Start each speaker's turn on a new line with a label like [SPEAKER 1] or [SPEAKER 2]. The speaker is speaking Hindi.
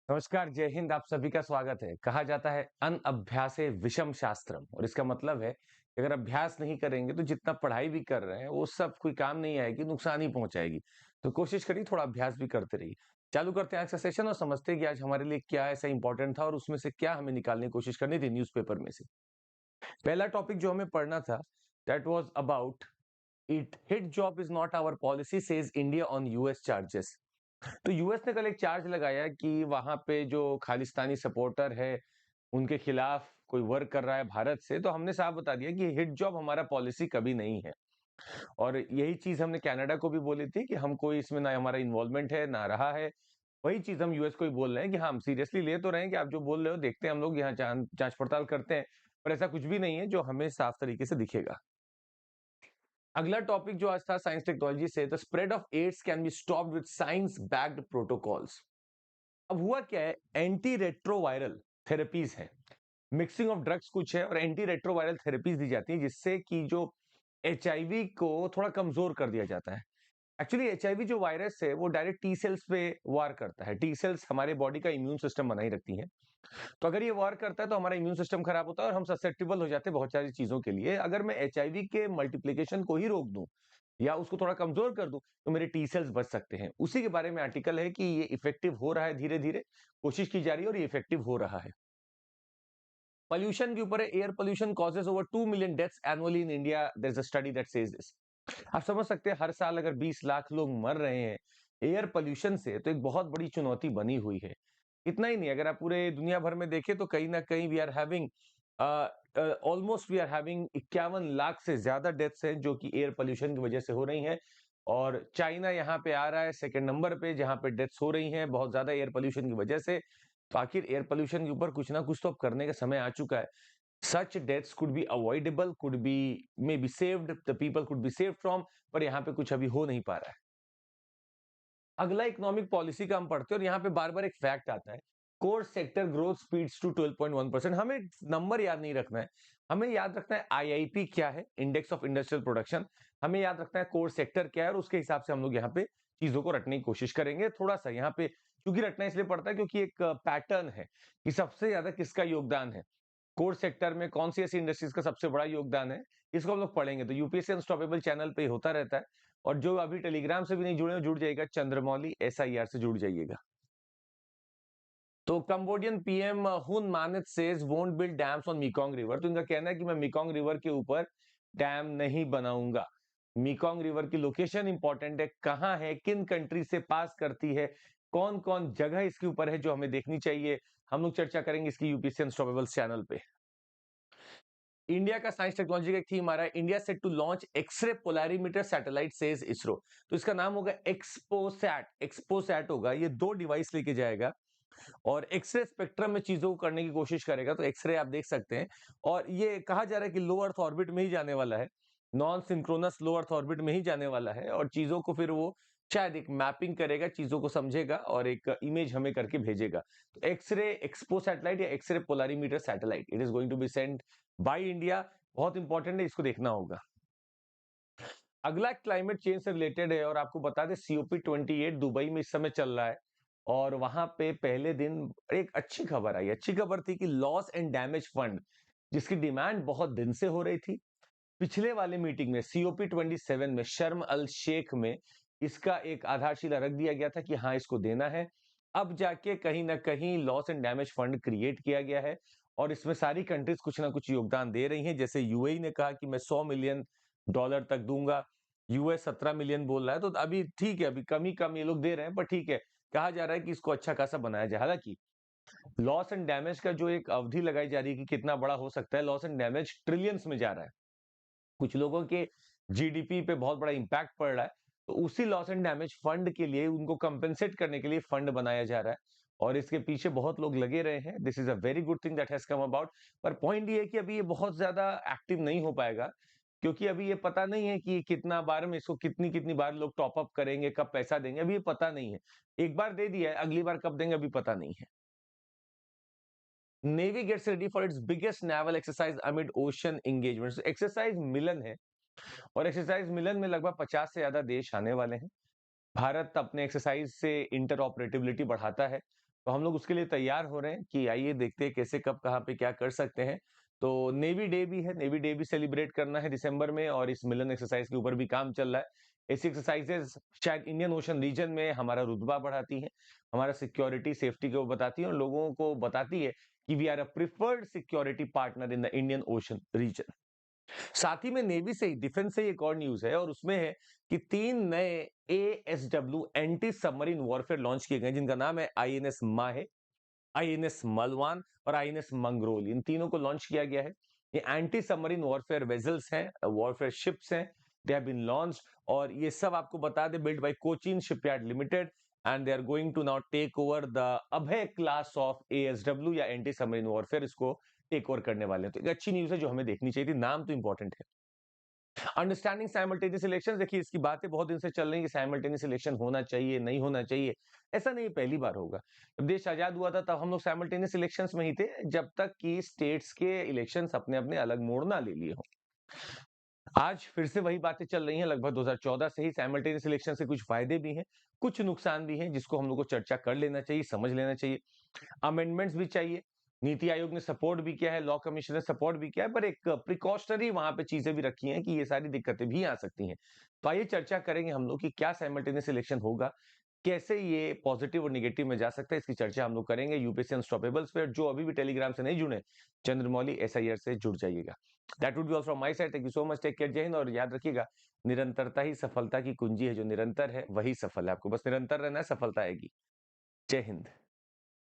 [SPEAKER 1] नमस्कार, जय हिंद। आप सभी का स्वागत है। कहा जाता है अनअभ्यासे विषम शास्त्रम, और इसका मतलब है कि अगर अभ्यास नहीं करेंगे तो जितना पढ़ाई भी कर रहे हैं वो सब कोई काम नहीं आएगी, नुकसान ही पहुंचाएगी। तो कोशिश करिए, थोड़ा अभ्यास भी करते रहिए। चालू करते हैं आज का सेशन और समझते हैं कि आज हमारे लिए क्या ऐसा इंपॉर्टेंट था और उसमें से क्या हमें निकालने की कोशिश करनी थी न्यूज़पेपर में से। पहला टॉपिक जो हमें पढ़ना था, that was about it hit job is not our policy says India on US charges. तो यूएस ने कल एक चार्ज लगाया कि वहां पे जो खालिस्तानी सपोर्टर है उनके खिलाफ कोई वर्क कर रहा है भारत से। तो हमने साफ बता दिया कि हिट जॉब हमारा पॉलिसी कभी नहीं है, और यही चीज हमने कनाडा को भी बोली थी कि हम कोई इसमें ना हमारा इन्वॉल्वमेंट है ना रहा है। वही चीज हम यूएस को भी बोल रहे हैं कि हाँ, हम सीरियसली ले तो रहे हैं कि आप जो बोल रहे हो, देखते हैं हम लोग यहाँ जांच पड़ताल करते हैं, पर ऐसा कुछ भी नहीं है जो हमें साफ तरीके से दिखेगा। अगला टॉपिक जो आज था साइंस टेक्नोलॉजी से, the spread of AIDS can be stopped with science backed protocols. अब हुआ क्या है, एंटी रेट्रोवायरल थेरेपीज है, मिक्सिंग ऑफ ड्रग्स कुछ है और एंटी रेट्रोवायरल थेरेपीज दी जाती है जिससे कि जो एचआईवी को थोड़ा कमजोर कर दिया जाता है। एक्चुअली एचआईवी जो वायरस है वो डायरेक्ट टी सेल्स पे वार करता है। टी सेल्स हमारे बॉडी का इम्यून सिस्टम बनाई रखती हैं। तो अगर ये वार करता है तो हमारा इम्यून सिस्टम खराब होता है और हम ससेप्टेबल हो जाते हैं बहुत सारी चीजों के लिए। अगर मैं एचआईवी के मल्टीप्लिकेशन को ही रोक दूं या उसको थोड़ा कमजोर कर दूं तो मेरे टी सेल्स बच सकते हैं। उसी के बारे में आर्टिकल है कि ये इफेक्टिव हो रहा है, धीरे धीरे कोशिश की जा रही है और ये इफेक्टिव हो रहा है। पॉल्यूशन के ऊपर है, air pollution causes over 2 million deaths annually in India, there is a study that says this. आप समझ सकते हैं, हर साल अगर 20 लाख लोग मर रहे हैं एयर पोल्यूशन से, तो एक बहुत बड़ी चुनौती बनी हुई है। इतना ही नहीं, अगर आप पूरे दुनिया भर में देखें तो कहीं ना कहीं we are having almost we are having 51 lakh से ज्यादा डेथ्स हैं जो कि एयर पोल्यूशन की वजह से हो रही हैं। और चाइना यहाँ पे आ रहा है सेकंड नंबर पे, जहां पे डेथ्स हो रही हैं बहुत ज्यादा एयर पोल्यूशन की वजह से। तो आखिर एयर पोल्यूशन के ऊपर कुछ ना कुछ तो अब करने का समय आ चुका है। Such deaths could be avoidable, could be maybe saved, the people could be saved from, पर यहाँ पे कुछ अभी हो नहीं पा रहा है। अगला इकोनॉमिक पॉलिसी का हम पढ़ते हैं और यहाँ पे बार-बार एक फैक्ट आता है, core sector growth speeds to 12.1%। हमें नंबर याद नहीं रखना है, हमें याद रखना है आईआईपी क्या है, इंडेक्स ऑफ इंडस्ट्रियल प्रोडक्शन। हमें याद रखना है कोर सेक्टर क्या है और उसके हिसाब से हम लोग यहाँ पे चीजों को रटने की कोशिश करेंगे। थोड़ा सा यहाँ पे क्योंकि रटना इसलिए पड़ता है क्योंकि एक पैटर्न है कि सबसे ज्यादा किसका योगदान है, कोर सेक्टर में कौन सी ऐसी इंडस्ट्रीज का सबसे बड़ा योगदान है। इसको हम लोग पढ़ेंगे। तो यूपीएससी अनस्टॉपेबल चैनल पे होता रहता है। और जो अभी टेलीग्राम से भी नहीं जुड़े, जुड़ जाइएगा, चंद्रमौली एसआईआर से जुड़ जाइएगा। तो Cambodian PM Hun Manet says won't build dams on Mekong river. तो इनका कहना है कि मैं मीकोंग रिवर के ऊपर डैम नहीं बनाऊंगा। मीकोंग रिवर की लोकेशन इंपॉर्टेंट है, कहां है, किन कंट्री से पास करती है, कौन कौन जगह इसके ऊपर है जो हमें देखनी चाहिए। हम लोग चर्चा करेंगे इसकी यूपीएससी अनस्टॉपेबल चैनल पे। इंडिया का साइंस टेक्नोलॉजी का एक थीम आ रहा है, India set to launch X-ray polarimeter satellite says ISRO. तो इसका नाम होगा एक्सपोसैट। एक्सपोसैट होगा, ये दो डिवाइस लेके जाएगा और एक्सरे स्पेक्ट्रम में चीजों को करने की कोशिश करेगा। तो एक्सरे आप देख सकते हैं, और ये कहा जा रहा है कि लो अर्थ ऑर्बिट में ही जाने वाला है, नॉन सिंक्रोनस लो अर्थ ऑर्बिट में ही जाने वाला है, और चीजों को फिर वो शायद एक मैपिंग करेगा, चीजों को समझेगा और एक इमेज हमें करके भेजेगा। तो एक्सरे एक्सपो सैटेलाइट या X-ray polarimeter satellite, it is going to be sent by India. बहुत इंपॉर्टेंट है, इसको देखना होगा। अगला क्लाइमेट चेंज से रिलेटेड है और आपको बता दें COP28 दुबई में इस समय चल रहा है। और वहां पे पहले दिन एक अच्छी खबर आई। अच्छी खबर थी कि लॉस एंड डैमेज फंड, जिसकी डिमांड बहुत दिन से हो रही थी, पिछले वाले मीटिंग में COP27 में शर्म अल शेख में इसका एक आधारशिला रख दिया गया था कि हाँ, इसको देना है। अब जाके कहीं ना कहीं loss and damage fund create किया गया है और इसमें सारी कंट्रीज कुछ ना कुछ योगदान दे रही हैं। जैसे यूएई ने कहा कि मैं $100 मिलियन तक दूंगा, यूएस 17 मिलियन बोल रहा है। तो अभी ठीक है, अभी कम ही कम ये लोग दे रहे हैं, पर ठीक है, कहा जा रहा है कि इसको अच्छा खासा बनाया जाए। हालांकि लॉस एंड डैमेज का जो एक अवधि लगाई जा रही है कि कितना बड़ा हो सकता है, लॉस एंड डैमेज ट्रिलियंस में जा रहा है। कुछ लोगों के जीडीपी पे बहुत बड़ा इंपैक्ट पड़ रहा है। तो उसी लॉस एंड डैमेज फंड के लिए, उनको कंपेंसेट करने के लिए फंड बनाया जा रहा है और इसके पीछे बहुत लोग लगे रहे हैं। This is a very good thing that has come about. पर पॉइंट ये है कि अभी ये बहुत ज्यादा एक्टिव नहीं हो पाएगा, क्योंकि अभी ये पता नहीं है कि कितना बार में इसको कितनी कितनी बार लोग टॉप अप करेंगे, कब पैसा देंगे, अभी ये पता नहीं है। एक बार दे दिया है, अगली बार कब देंगे अभी पता नहीं है। Navy gets ready for its biggest naval exercise amid ocean engagement. Exercise Milan है और एक्सरसाइज मिलन में लगभग 50 से ज्यादा देश आने वाले हैं। भारत अपने एक्सरसाइज से इंटरऑपरेटिबिलिटी बढ़ाता है, तो हम लोग उसके लिए तैयार हो रहे हैं कि आइए देखते हैं कैसे, कब, कहाँ पे क्या कर सकते हैं। तो नेवी डे भी है, नेवी डे भी सेलिब्रेट करना है दिसंबर में, और इस मिलन एक्सरसाइज के ऊपर भी काम चल रहा है। ऐसी एक्सरसाइजेज शायद इंडियन ओशन रीजन में हमारा रुतबा बढ़ाती हैं, हमारा सिक्योरिटी सेफ्टी को बताती है, और लोगों को बताती है कि we are a preferred security partner in the Indian Ocean region. साथ ही में नेवी से ही, डिफेंस से ही एक और न्यूज है, और उसमें है कि 3 नए ASW anti submarine warfare launch किए गए, जिनका नाम है INS माहे, INS मलवान और INS मंगरोल। इन तीनों को लॉन्च किया गया है। ये एंटी सबमरीन वॉरफेयर वेजल्स हैं, वॉरफेयर शिप्स हैं। दे हैव बीन लॉन्च्ड, और ये सब आपको बता दे build by Cochin shipyard limited, and they are going to now take over the Abhay class of ASW या एंटी सबमरीन वॉरफेयर, इसको टेक ओवर करने वाले हैं। तो एक अच्छी न्यूज है जो हमें देखनी चाहिए थी, नाम तो इंपॉर्टेंट है। अंडरस्टैंडिंग साइमल्टेनियस इलेक्शंस, देखिए इसकी बातें बहुत दिन से चल रही है कि साइमल्टेनियस इलेक्शन होना चाहिए, नहीं होना चाहिए। ऐसा नहीं पहली बार होगा। जब देश आजाद हुआ था तब हम लोग साइमल्टेनियस इलेक्शंस में ही थे, जब तक कि स्टेट्स के इलेक्शंस अपने अपने अलग मोड़ ना ले लिए हों। आज फिर से वही बातें चल रही हैं, लगभग 2014 से ही। साइमल्टेनियस इलेक्शन से कुछ फायदे भी हैं, कुछ नुकसान भी हैं, जिसको हम लोग को चर्चा कर लेना चाहिए, समझ लेना चाहिए। अमेंडमेंट्स भी चाहिए। नीति आयोग ने सपोर्ट भी किया है, लॉ कमीशन ने सपोर्ट भी किया है, पर एक प्रिकॉशनरी वहां पे चीजें भी रखी हैं कि ये सारी दिक्कतें भी आ सकती हैं। तो आइए चर्चा करेंगे हम लोग कि क्या साइमल्टेनियस इलेक्शन होगा, कैसे ये पॉजिटिव और नेगेटिव में जा सकता है, इसकी चर्चा हम लोग करेंगे यूपीएससी अनस्टॉपेबल्स पे। जो अभी भी टेलीग्राम से नहीं जुड़े, चंद्रमौली SIR से जुड़ जाइएगा। That would be all from my side. Thank you so much, take care, जय हिंद। और याद रखिएगा, निरंतरता ही सफलता की कुंजी है। जो निरंतर है वही सफल है, आपको बस निरंतर रहना है, सफलता आएगी। जय हिंद।